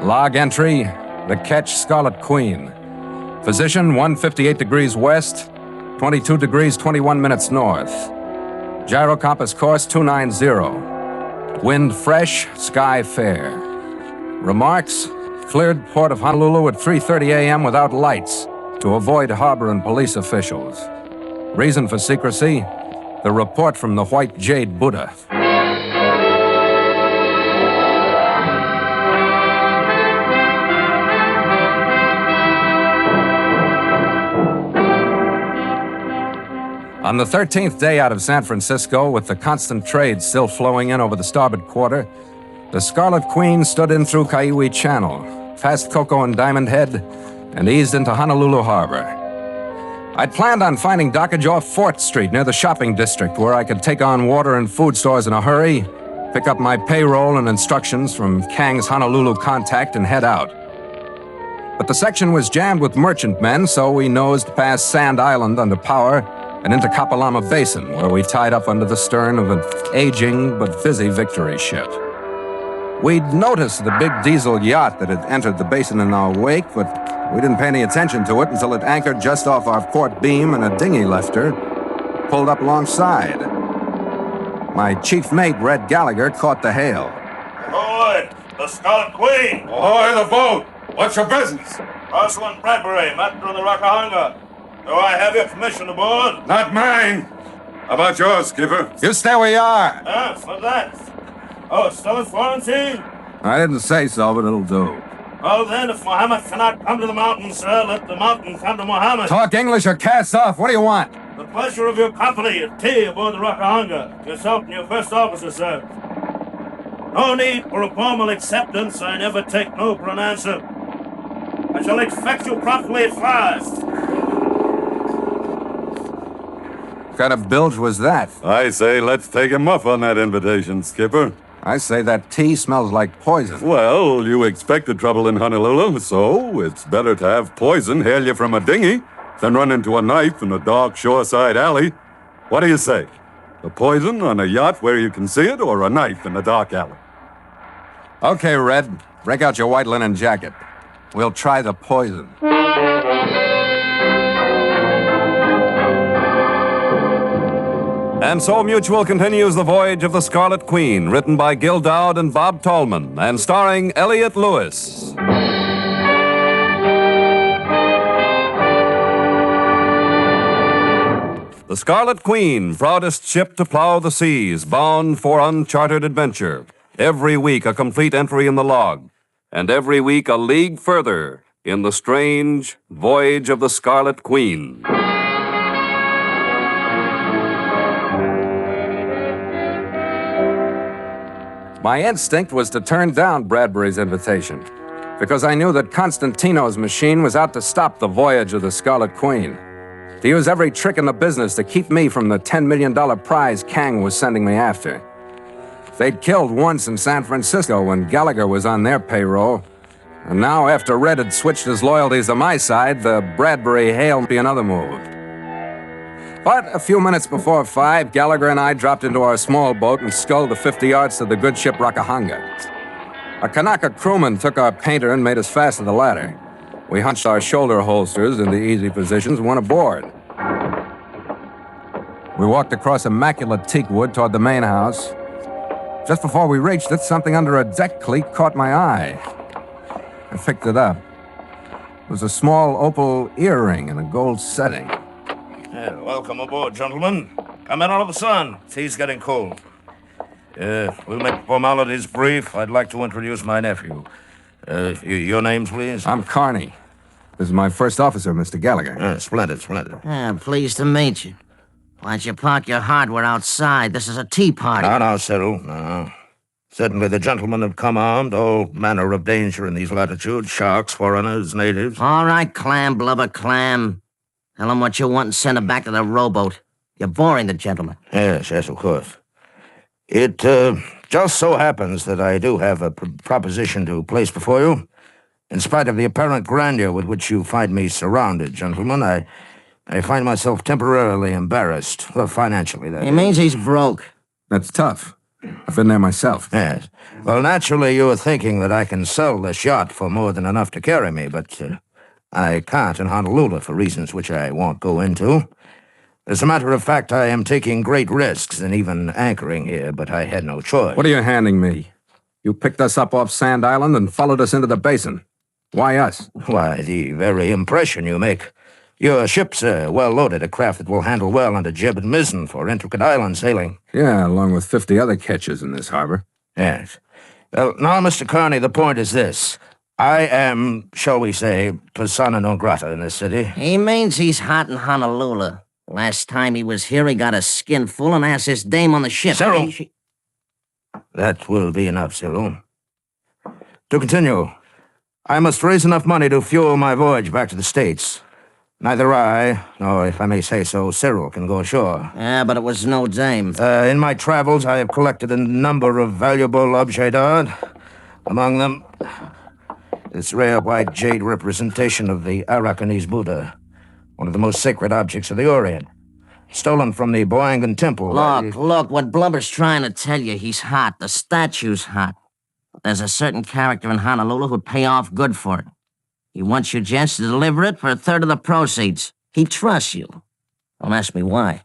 Log entry, the ketch Scarlet Queen. Position 158 degrees west, 22 degrees 21 minutes north. Gyro compass course 290. Wind fresh, sky fair. Remarks: cleared port of Honolulu at 3:30 a.m. without lights to avoid harbor and police officials. Reason for secrecy: the report from the white Jade Buddha. On the 13th day out of San Francisco, with the constant trade still flowing in over the starboard quarter, the Scarlet Queen stood in through Kaiwi Channel, past Cocoa and Diamond Head, and eased into Honolulu Harbor. I'd planned on finding dockage off 4th Street near the shopping district where I could take on water and food stores in a hurry, pick up my payroll and instructions from Kang's Honolulu contact, and head out. But the section was jammed with merchantmen, so we nosed past Sand Island under power and into Kapalama Basin, where we tied up under the stern of an aging but busy Victory ship. We'd noticed the big diesel yacht that had entered the basin in our wake, but we didn't pay any attention to it until it anchored just off our port beam and a dinghy left her, pulled up alongside. My chief mate, Red Gallagher, caught the hail. Ahoy, the Scarlet Queen! Ahoy, the boat! What's your business? Rosalind Bradbury, master of the Rockahanga. Do I have your permission aboard? Not mine. How about yours, skipper? You stay where you are. What's that? Oh, still in quarantine? I didn't say so, but it'll do. Well then, if Mohammed cannot come to the mountain, sir, let the mountain come to Mohammed. Talk English or cast off. What do you want? The pleasure of your company at tea aboard the Rockahanga. Yourself and your first officer, sir. No need for a formal acceptance. I never take no for an answer. I shall expect you promptly at 5. What kind of bilge was that? I say let's take him up on that invitation, skipper. I say that tea smells like poison. Well, you expected trouble in Honolulu, so it's better to have poison hail you from a dinghy than run into a knife in a dark shoreside alley. What do you say? The poison on a yacht where you can see it, or a knife in a dark alley? Okay, Red. Break out your white linen jacket. We'll try the poison. And so Mutual continues the voyage of the Scarlet Queen, written by Gil Dowd and Bob Tallman, and starring Elliot Lewis. The Scarlet Queen, proudest ship to plow the seas, bound for uncharted adventure. Every week a complete entry in the log, and every week a league further in the strange Voyage of the Scarlet Queen. My instinct was to turn down Bradbury's invitation, because I knew that Constantino's machine was out to stop the voyage of the Scarlet Queen, to use every trick in the business to keep me from the $10 million prize Kang was sending me after. They'd killed once in San Francisco when Gallagher was on their payroll, and now, after Red had switched his loyalties to my side, the Bradbury hail would be another move. But a few minutes before 5, Gallagher and I dropped into our small boat and sculled the 50 yards to the good ship Rockahanga. A Kanaka crewman took our painter and made us fast to the ladder. We hunched our shoulder holsters into easy positions and went aboard. We walked across immaculate teakwood toward the main house. Just before we reached it, something under a deck cleat caught my eye. I picked it up. It was a small opal earring in a gold setting. Welcome aboard, gentlemen. Come in out of the sun. Tea's getting cold. We'll make formalities brief. I'd like to introduce my nephew. Your names, please? I'm Carney. This is my first officer, Mr. Gallagher. Splendid. Pleased to meet you. Why'd you park your hardware outside? This is a tea party. Now, Cyril. No. Certainly the gentlemen have come armed. All manner of danger in these latitudes. Sharks, foreigners, natives. All right, clam, blubber, clam. Tell them what you want and send them back to the rowboat. You're boring the gentleman. Yes, of course. It just so happens that I do have a proposition to place before you. In spite of the apparent grandeur with which you find me surrounded, gentlemen, I find myself temporarily embarrassed. Well, financially, that He means he's broke. That's tough. I've been there myself. Yes. Well, naturally, you're thinking that I can sell this yacht for more than enough to carry me, but I can't in Honolulu for reasons which I won't go into. As a matter of fact, I am taking great risks in even anchoring here, but I had no choice. What are you handing me? You picked us up off Sand Island and followed us into the basin. Why us? Why, the very impression you make. Your ship's well-loaded, a craft that will handle well under jib and mizzen for intricate island sailing. Yeah, along with 50 other ketches in this harbor. Yes. Well, now, Mr. Carney, the point is this. I am, shall we say, persona non grata in this city. He means he's hot in Honolulu. Last time he was here, he got a skinful and asked his dame on the ship. Cyril! That will be enough, Cyril. To continue, I must raise enough money to fuel my voyage back to the States. Neither I, nor, if I may say so, Cyril can go ashore. Yeah, but it was no dame. In my travels, I have collected a number of valuable objets d'art. Among them, this rare white jade representation of the Arakanese Buddha, one of the most sacred objects of the Orient, stolen from the Boangan Temple. Look, what Blubber's trying to tell you, he's hot. The statue's hot. There's a certain character in Honolulu who'd pay off good for it. He wants you gents to deliver it for a third of the proceeds. He trusts you. Don't ask me why.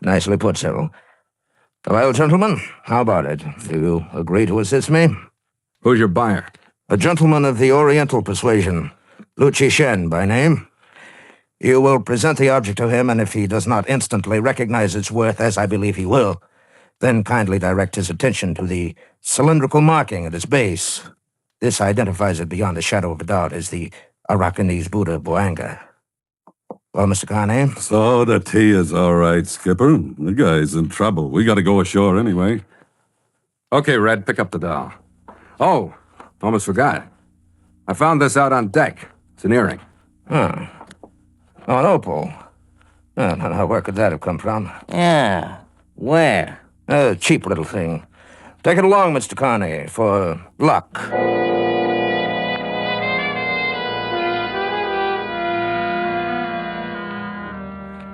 Nicely put, Cyril. Well, gentlemen, how about it? Do you agree to assist me? Who's your buyer? A gentleman of the Oriental persuasion, Luchi Shen by name. You will present the object to him, and if he does not instantly recognize its worth, as I believe he will, then kindly direct his attention to the cylindrical marking at its base. This identifies it beyond a shadow of a doubt as the Arakanese Buddha Boanga. Well, Mr. Carney? So the tea is all right, Skipper. The guy's in trouble. We gotta go ashore anyway. Okay, Red, pick up the doll. Oh, almost forgot. I found this out on deck. It's an earring. Huh. Oh, an opal. Now, where could that have come from? Yeah. Where? A cheap little thing. Take it along, Mr. Carney, for luck.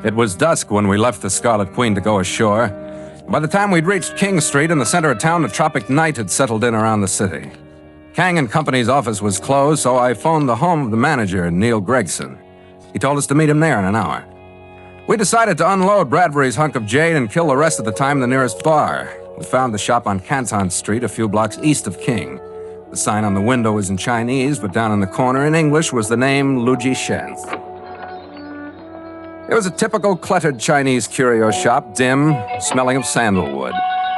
It was dusk when we left the Scarlet Queen to go ashore. By the time we'd reached King Street in the center of town, a tropic night had settled in around the city. Kang and Company's office was closed, so I phoned the home of the manager, Neil Gregson. He told us to meet him there in an hour. We decided to unload Bradbury's hunk of jade and kill the rest of the time in the nearest bar. We found the shop on Canton Street, a few blocks east of King. The sign on the window was in Chinese, but down in the corner in English was the name Luji Shen. It was a typical cluttered Chinese curio shop, dim, smelling of sandalwood.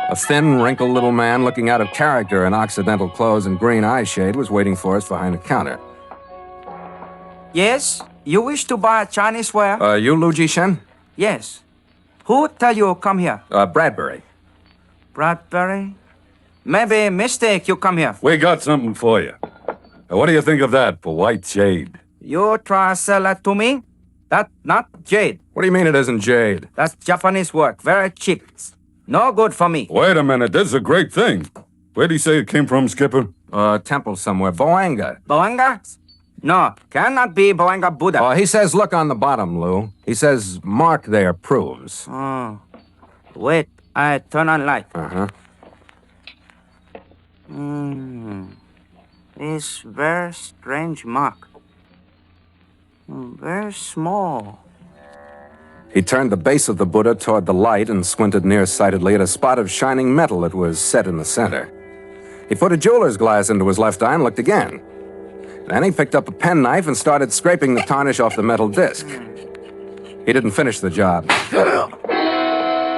A thin, wrinkled little man looking out of character in Occidental clothes and green eye shade was waiting for us behind the counter. Yes? You wish to buy Chinese ware? You Luji Shen? Yes. Who tell you come here? Bradbury. Bradbury? Maybe mistake you come here. We got something for you. What do you think of that for white jade? You try sell that to me? That not jade. What do you mean it isn't jade? That's Japanese work. Very cheap. No good for me. Wait a minute, this is a great thing. Where do you say it came from, Skipper? Temple somewhere. Boanga. Boanga? No, cannot be Boanga Buddha. Oh, he says look on the bottom, Lou. He says mark there proves. Oh. Wait, I turn on light. Uh-huh. It's very strange mark. Very small. He turned the base of the Buddha toward the light and squinted nearsightedly at a spot of shining metal that was set in the center. He put a jeweler's glass into his left eye and looked again. Then he picked up a penknife and started scraping the tarnish off the metal disc. He didn't finish the job.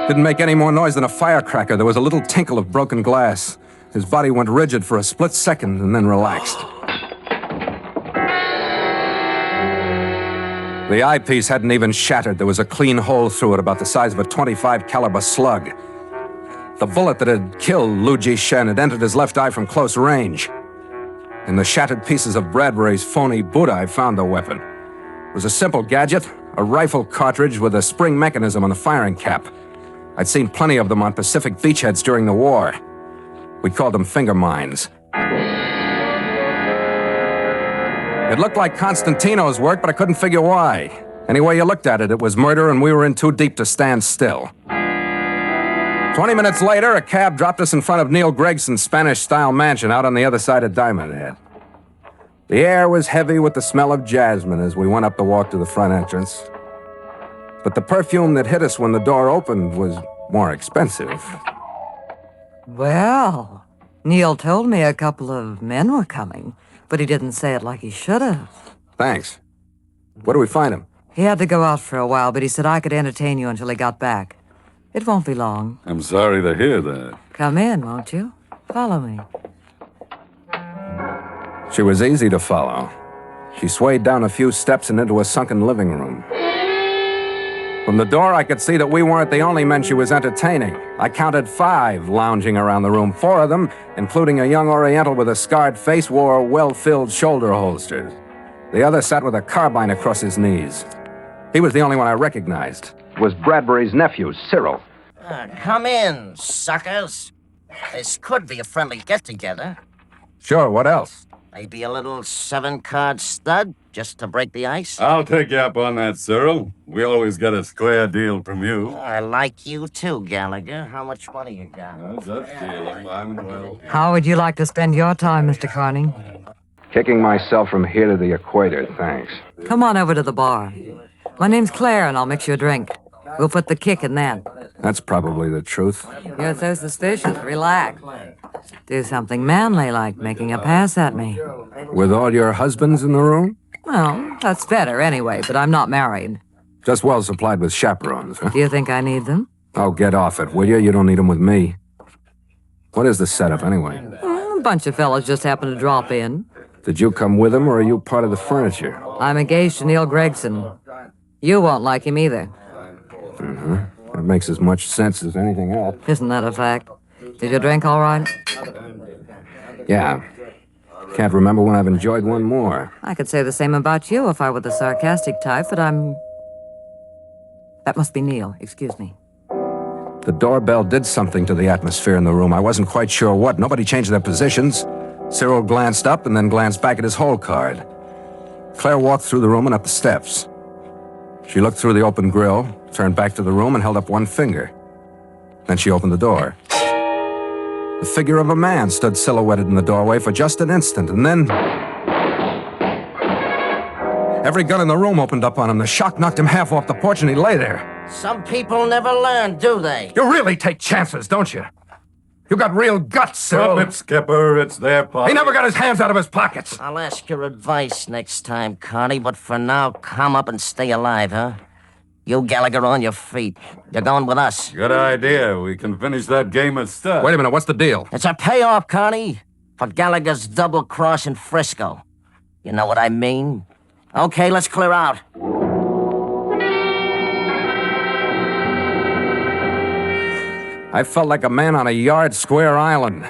Didn't make any more noise than a firecracker. There was a little tinkle of broken glass. His body went rigid for a split second and then relaxed. The eyepiece hadn't even shattered. There was a clean hole through it about the size of a .25 caliber slug. The bullet that had killed Luji Shen had entered his left eye from close range. In the shattered pieces of Bradbury's phony Buddha, I found the weapon. It was a simple gadget, a rifle cartridge with a spring mechanism on the firing cap. I'd seen plenty of them on Pacific beachheads during the war. We called them finger mines. It looked like Constantino's work, but I couldn't figure why. Any way you looked at it, it was murder, and we were in too deep to stand still. So 20 minutes later, a cab dropped us in front of Neil Gregson's Spanish-style mansion out on the other side of Diamond Head. The air was heavy with the smell of jasmine as we went up the walk to the front entrance. But the perfume that hit us when the door opened was more expensive. Well, Neil told me a couple of men were coming, but he didn't say it like he should have. Thanks. Where do we find him? He had to go out for a while, but he said I could entertain you until he got back. It won't be long. I'm sorry to hear that. Come in, won't you? Follow me. She was easy to follow. She swayed down a few steps and into a sunken living room. From the door, I could see that we weren't the only men she was entertaining. I counted 5 lounging around the room. 4 of them, including a young Oriental with a scarred face, wore well-filled shoulder holsters. The other sat with a carbine across his knees. He was the only one I recognized. It was Bradbury's nephew, Cyril. Come in, suckers. This could be a friendly get-together. Sure, what else? Maybe a little 7-card stud, just to break the ice? I'll take you up on that, Cyril. We always get a square deal from you. I like you too, Gallagher. How much money you got? How would you like to spend your time, Mr. Carney? Kicking myself from here to the equator, thanks. Come on over to the bar. My name's Claire, and I'll mix you a drink. We'll put the kick in that. That's probably the truth. You're so suspicious. Relax. Do something manly like making a pass at me. With all your husbands in the room? Well, that's better anyway, but I'm not married. Just well supplied with chaperones, huh? Do you think I need them? Oh, get off it, will you? You don't need them with me. What is the setup, anyway? A bunch of fellas just happened to drop in. Did you come with them, or are you part of the furniture? I'm engaged to Neil Gregson. You won't like him either. That makes as much sense as anything else. Isn't that a fact? Did you drink all right? Yeah. Can't remember when I've enjoyed one more. I could say the same about you if I were the sarcastic type, but I'm... That must be Neil. Excuse me. The doorbell did something to the atmosphere in the room. I wasn't quite sure what. Nobody changed their positions. Cyril glanced up and then glanced back at his hole card. Claire walked through the room and up the steps. She looked through the open grill, turned back to the room, and held up one finger. Then she opened the door. The figure of a man stood silhouetted in the doorway for just an instant, and then... Every gun in the room opened up on him. The shock knocked him half off the porch, and he lay there. Some people never learn, do they? You really take chances, don't you? You got real guts, Cyril. Stop it, Skipper. It's their party. He never got his hands out of his pockets. I'll ask your advice next time, Carney, but for now, calm up and stay alive, huh? You, Gallagher, on your feet. You're going with us. Good idea. We can finish that game of stuff. Wait a minute, what's the deal? It's a payoff, Carney, for Gallagher's double cross in Frisco. You know what I mean? Okay, let's clear out. I felt like a man on a yard square island.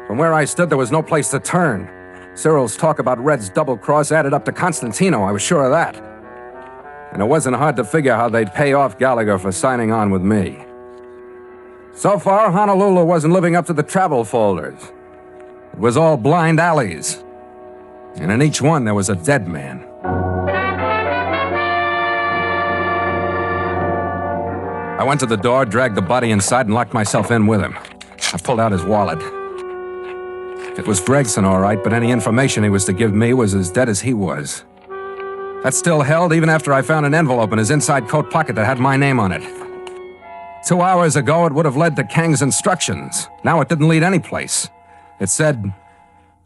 From where I stood, there was no place to turn. Cyril's talk about Red's double cross added up to Constantino, I was sure of that. And it wasn't hard to figure how they'd pay off Gallagher for signing on with me. So far, Honolulu wasn't living up to the travel folders. It was all blind alleys. And in each one, there was a dead man. I went to the door, dragged the body inside, and locked myself in with him. I pulled out his wallet. It was Gregson, all right, but any information he was to give me was as dead as he was. That still held even after I found an envelope in his inside coat pocket that had my name on it. 2 hours ago, it would have led to Kang's instructions. Now it didn't lead anyplace. It said,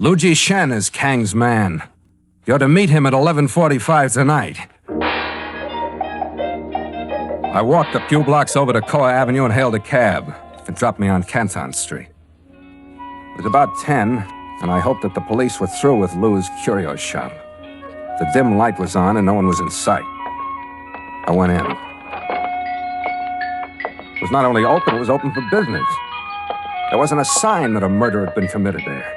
Luji Shen is Kang's man. You're to meet him at 11:45 tonight. I walked a few blocks over to Koa Avenue and hailed a cab. It dropped me on Canton Street. It was about 10, and I hoped that the police were through with Lou's curio shop. The dim light was on and no one was in sight. I went in. It was not only open, it was open for business. There wasn't a sign that a murder had been committed there.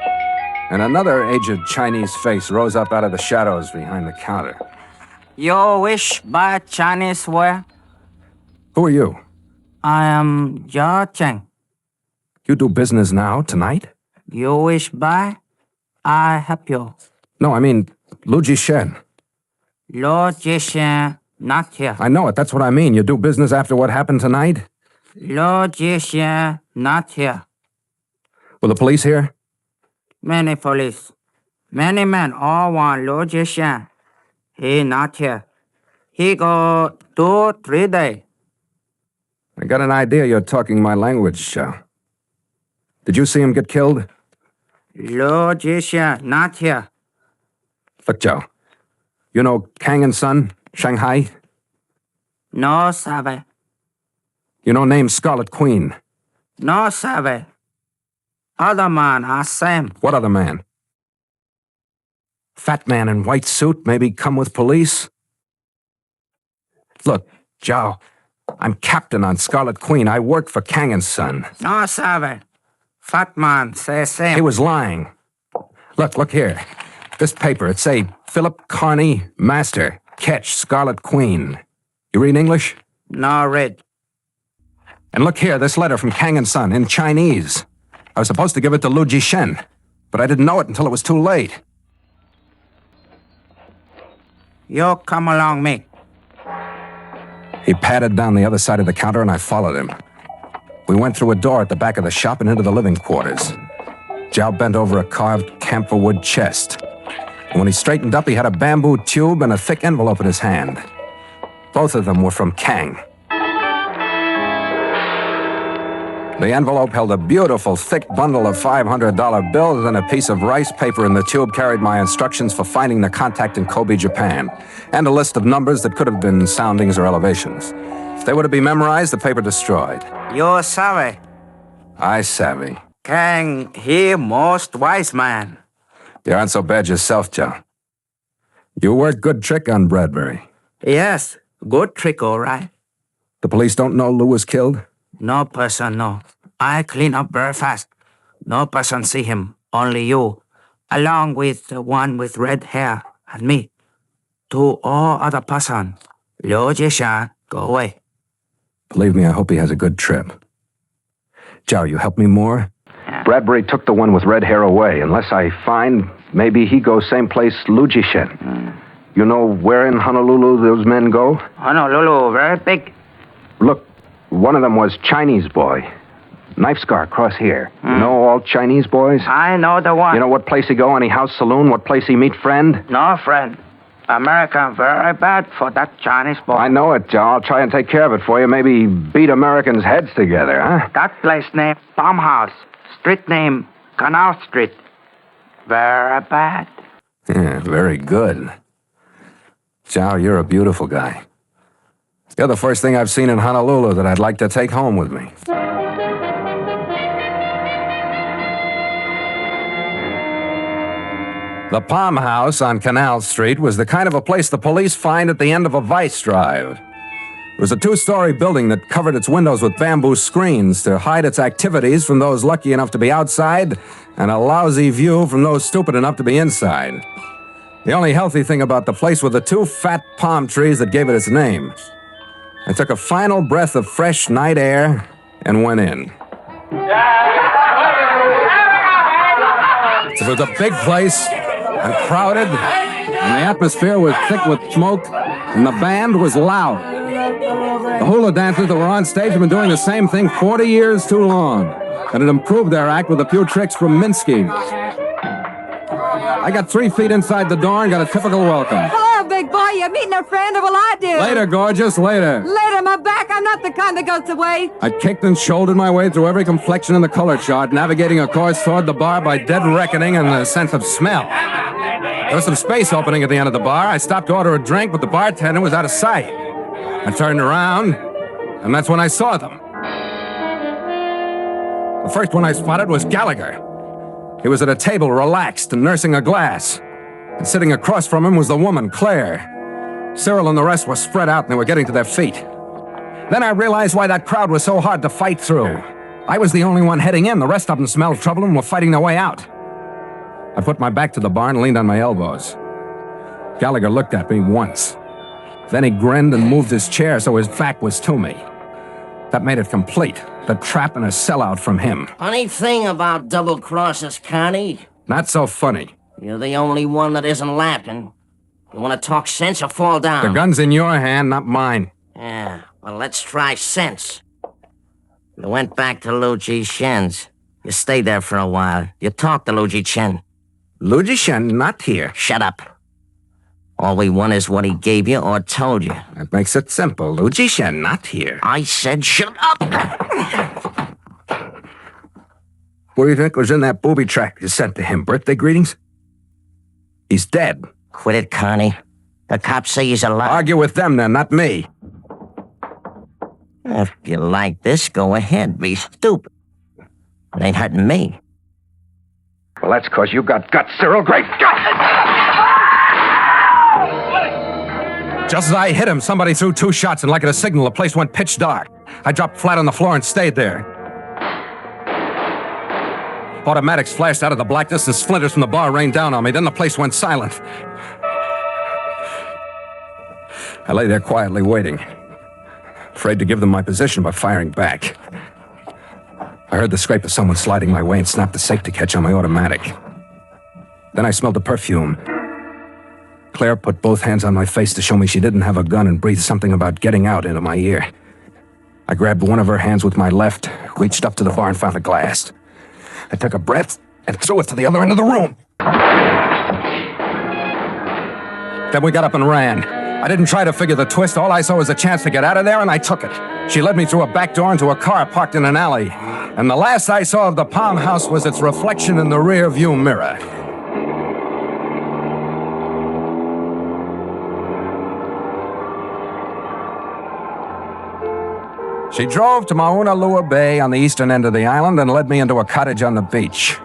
And another aged Chinese face rose up out of the shadows behind the counter. You wish buy Chinese ware? Who are you? I am Jia Cheng. You do business now, tonight? You wish buy? I help you. No, I mean, Luji Shen. Lord Jason not here. I know it, that's what I mean. You do business after what happened tonight? Logician, not here. Were the police here? Many police. Many men all want logician. He not here. He go 2-3 days. I got an idea you're talking my language, Joe. Did you see him get killed? Logician, not here. Look, Joe. You know Kang and Son, Shanghai? No sabe. You know named Scarlet Queen? No sabe. Other man are same. What other man? Fat man in white suit, maybe come with police? Look, Joe, I'm captain on Scarlet Queen. I work for Kang and Son. No sabe. Fat man say same. He was lying. Look here. This paper, it say, Philip Carney, Master, catch Scarlet Queen. You read English? No read. And look here, this letter from Kang and Son in Chinese. I was supposed to give it to Lu Jishen, but I didn't know it until it was too late. You come along me. He padded down the other side of the counter and I followed him. We went through a door at the back of the shop and into the living quarters. Zhao bent over a carved camphor wood chest. And when he straightened up, he had a bamboo tube and a thick envelope in his hand. Both of them were from Kang. The envelope held a beautiful, thick bundle of $500 bills and a piece of rice paper, and the tube carried my instructions for finding the contact in Kobe, Japan, and a list of numbers that could have been soundings or elevations. If they were to be memorized, the paper destroyed. You savvy. I savvy. Kang, he most wise man. You aren't so bad yourself, Joe. You worked good trick on Bradbury. Yes, good trick, all right. The police don't know Lou was killed? No person know. I clean up very fast. No person see him, only you, along with the one with red hair and me. To all other person, Liu Jishan, go away. Believe me, I hope he has a good trip. Zhao, you help me more? Bradbury took the one with red hair away. Unless I find, maybe he goes same place Lu Jishen. You know where in Honolulu those men go? Honolulu, very big. Look, one of them was Chinese boy. Knife scar across here. You know all Chinese boys? I know the one. You know what place he go? Any house saloon? What place he meet friend? No friend. American very bad for that Chinese boy. I know it, Joe. I'll try and take care of it for you. Maybe beat Americans' heads together, huh? That place named Farmhouse. Street name Canal Street. Very bad. Yeah, very good. Zhao, you're a beautiful guy. You're the first thing I've seen in Honolulu that I'd like to take home with me. The Palm House on Canal Street was the kind of a place the police find at the end of a vice drive. It was a 2-story building that covered its windows with bamboo screens to hide its activities from those lucky enough to be outside and a lousy view from those stupid enough to be inside. The only healthy thing about the place were the 2 fat palm trees that gave it its name. I took a final breath of fresh night air and went in. It was a big place and crowded, and the atmosphere was thick with smoke, and the band was loud. The hula dancers that were on stage had been doing the same thing 40 years too long, and had improved their act with a few tricks from Minsky. I got 3 feet inside the door and got a typical welcome. Hello, big boy. You're meeting a friend? Well, I did. Later, gorgeous, later. Later, my back. I'm not the kind that goes away. I kicked and shouldered my way through every complexion in the color chart, navigating a course toward the bar by dead reckoning and the sense of smell. There was some space opening at the end of the bar. I stopped to order a drink, but the bartender was out of sight. I turned around, and that's when I saw them. The first one I spotted was Gallagher. He was at a table, relaxed and nursing a glass. And sitting across from him was the woman, Claire. Cyril and the rest were spread out, and they were getting to their feet. Then I realized why that crowd was so hard to fight through. I was the only one heading in. The rest of them smelled trouble and were fighting their way out. I put my back to the bar and leaned on my elbows. Gallagher looked at me once. Then he grinned and moved his chair so his back was to me. That made it complete. The trap and a sellout from him. Funny thing about double crosses, Connie. Not so funny. You're the only one that isn't laughing. You want to talk sense or fall down? The gun's in your hand, not mine. Yeah, well, let's try sense. You went back to Luigi Shen's. You stayed there for a while. You talked to Luigi Chen. Luigi Shen not here. Shut up. All we want is what he gave you or told you. That makes it simple. Luigi Shen not here. I said shut up! What do you think was in that booby track you sent to him? Birthday greetings? He's dead. Quit it, Carney. The cops say he's alive. Argue with them then, not me. If you like this, go ahead. Be stupid. It ain't hurting me. Well, that's because you got guts, Cyril. Great guts! Just as I hit him, somebody threw 2 shots, and like at a signal, the place went pitch dark. I dropped flat on the floor and stayed there. Automatics flashed out of the blackness, and splinters from the bar rained down on me. Then the place went silent. I lay there quietly waiting, afraid to give them my position by firing back. I heard the scrape of someone sliding my way and snapped the safety catch on my automatic. Then I smelled the perfume. Claire put both hands on my face to show me she didn't have a gun and breathed something about getting out into my ear. I grabbed one of her hands with my left, reached up to the bar and found a glass. I took a breath and threw it to the other end of the room. Then we got up and ran. I didn't try to figure the twist. All I saw was a chance to get out of there, and I took it. She led me through a back door into a car parked in an alley. And the last I saw of the Palm House was its reflection in the rear view mirror. She drove to Mauna Lua Bay on the eastern end of the island and led me into a cottage on the beach.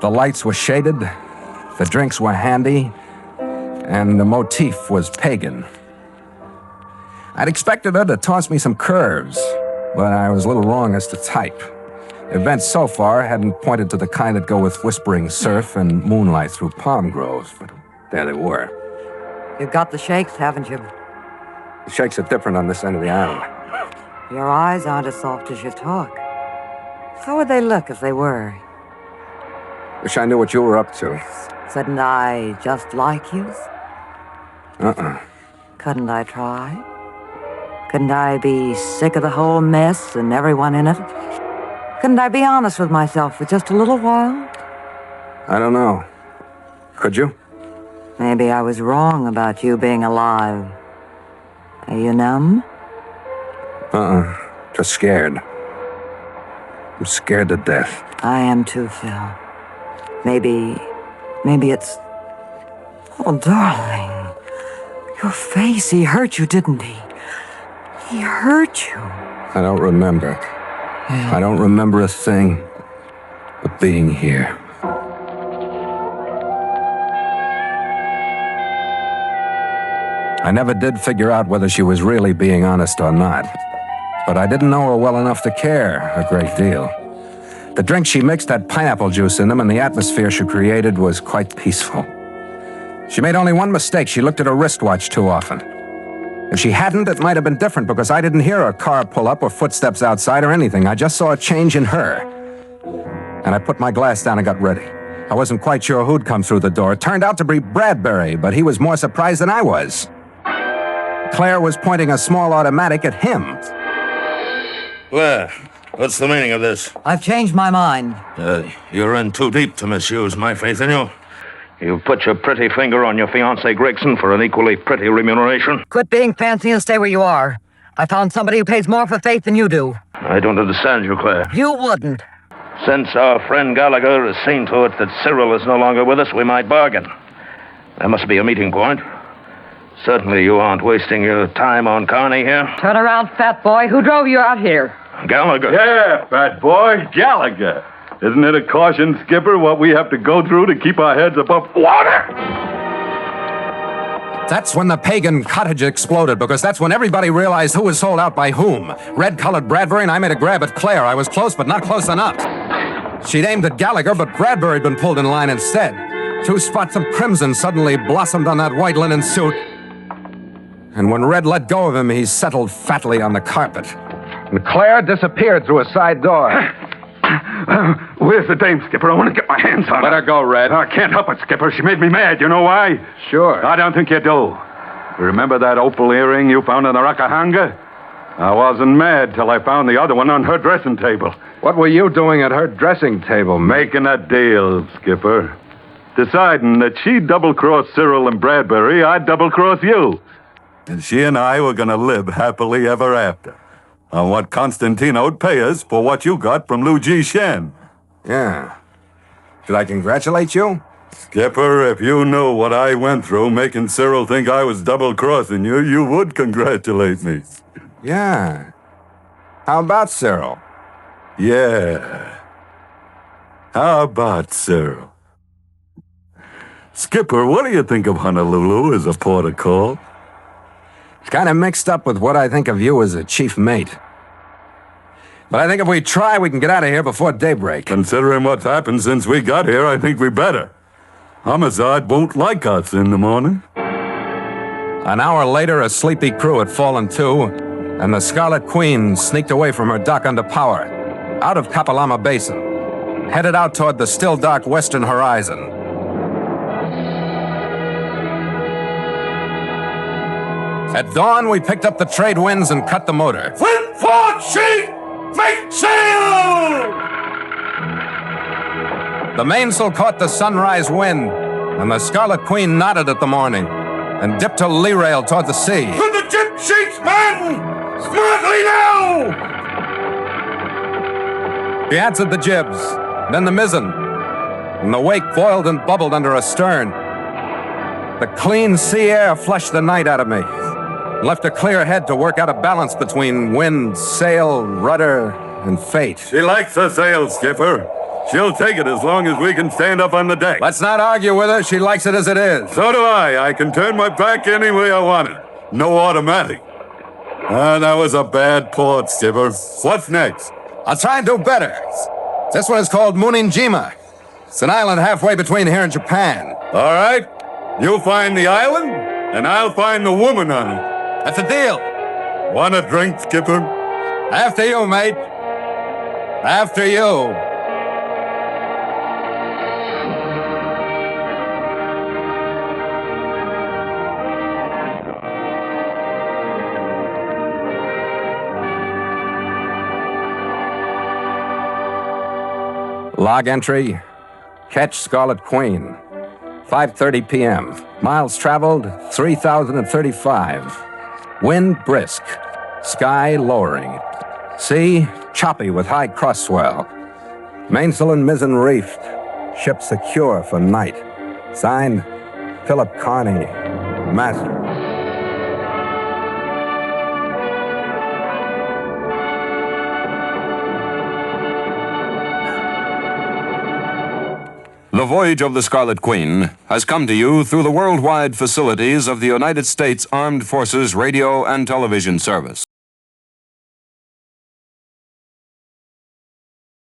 The lights were shaded, the drinks were handy, and the motif was pagan. I'd expected her to toss me some curves, but I was a little wrong as to type. Events so far hadn't pointed to the kind that go with whispering surf and moonlight through palm groves, but there they were. You've got the shakes, haven't you? The shakes are different on this end of the island. Your eyes aren't as soft as you talk. How would they look if they were? Wish I knew what you were up to. Couldn't I just like you? Uh-uh. Couldn't I try? Couldn't I be sick of the whole mess and everyone in it? Couldn't I be honest with myself for just a little while? I don't know. Could you? Maybe I was wrong about you being alive. Are you numb? Just scared. I'm scared to death. I am too, Phil. Maybe it's... Oh, darling. Your face, he hurt you, didn't he? He hurt you. I don't remember. I don't remember a thing but being here. I never did figure out whether she was really being honest or not. But I didn't know her well enough to care a great deal. The drink she mixed had pineapple juice in them, and the atmosphere she created was quite peaceful. She made only one mistake. She looked at her wristwatch too often. If she hadn't, it might have been different, because I didn't hear a car pull up or footsteps outside or anything. I just saw a change in her. And I put my glass down and got ready. I wasn't quite sure who'd come through the door. It turned out to be Bradbury, but he was more surprised than I was. Claire was pointing a small automatic at him. Claire, what's the meaning of this? I've changed my mind. You're in too deep to misuse my faith in you. You've put your pretty finger on your fiancé Gregson for an equally pretty remuneration. Quit being fancy and stay where you are. I found somebody who pays more for faith than you do. I don't understand you, Claire. You wouldn't. Since our friend Gallagher has seen to it that Cyril is no longer with us, we might bargain. There must be a meeting point. Certainly you aren't wasting your time on Carney here. Turn around, fat boy. Who drove you out here? Gallagher. Yeah, fat boy, Gallagher. Isn't it a caution, Skipper, what we have to go through to keep our heads above water? That's when the pagan cottage exploded, because that's when everybody realized who was sold out by whom. Red-colored Bradbury, and I made a grab at Claire. I was close, but not close enough. She'd aimed at Gallagher, but Bradbury had been pulled in line instead. 2 spots of crimson suddenly blossomed on that white linen suit. And when Red let go of him, he settled fatly on the carpet. And Claire disappeared through a side door. Where's the dame, Skipper? I want to get my hands on her. Let her go, Red. I can't help it, Skipper. She made me mad. You know why? Sure. I don't think you do. Remember that opal earring you found in the Rakahanga? I wasn't mad till I found the other one on her dressing table. What were you doing at her dressing table, Making a deal, Skipper. Deciding that she'd double-cross Cyril and Bradbury, I'd double-cross you. And she and I were going to live happily ever after. On what Constantino'd pay us for what you got from Lu Ji Shen. Yeah. Should I congratulate you? Skipper, if you knew what I went through making Cyril think I was double-crossing you, you would congratulate me. Yeah. How about Cyril? Yeah. How about Cyril? Skipper, what do you think of Honolulu as a port of call? It's kind of mixed up with what I think of you as a chief mate. But I think if we try, we can get out of here before daybreak. Considering what's happened since we got here, I think we better. Homicide won't like us in the morning. An hour later, a sleepy crew had fallen to, and the Scarlet Queen sneaked away from her dock under power, out of Kapalama Basin, headed out toward the still dark western horizon. At dawn, we picked up the trade winds and cut the motor. Wind forward, sheet! Make sail! The mainsail caught the sunrise wind, and the Scarlet Queen nodded at the morning and dipped her lee rail toward the sea. To the jib sheets, men! Smartly now! She answered the jibs, then the mizzen, and the wake boiled and bubbled under her stern. The clean sea air flushed the night out of me, left a clear head to work out a balance between wind, sail, rudder, and fate. She likes her sail, Skipper. She'll take it as long as we can stand up on the deck. Let's not argue with her. She likes it as it is. So do I. I can turn my back any way I want it. No automatic. That was a bad port, Skipper. What's next? I'll try and do better. This one is called Muninjima. It's an island halfway between here and Japan. All right. You find the island, and I'll find the woman on it. That's a deal. Want a drink, Skipper? After you, mate. After you. Log entry, catch Scarlet Queen, 5:30 p.m. Miles traveled, 3,035. Wind brisk, sky lowering. Sea choppy with high cross swell. Mainsail and mizzen reefed, ship secure for night. Signed, Philip Carney, Master. The Voyage of the Scarlet Queen has come to you through the worldwide facilities of the United States Armed Forces Radio and Television Service.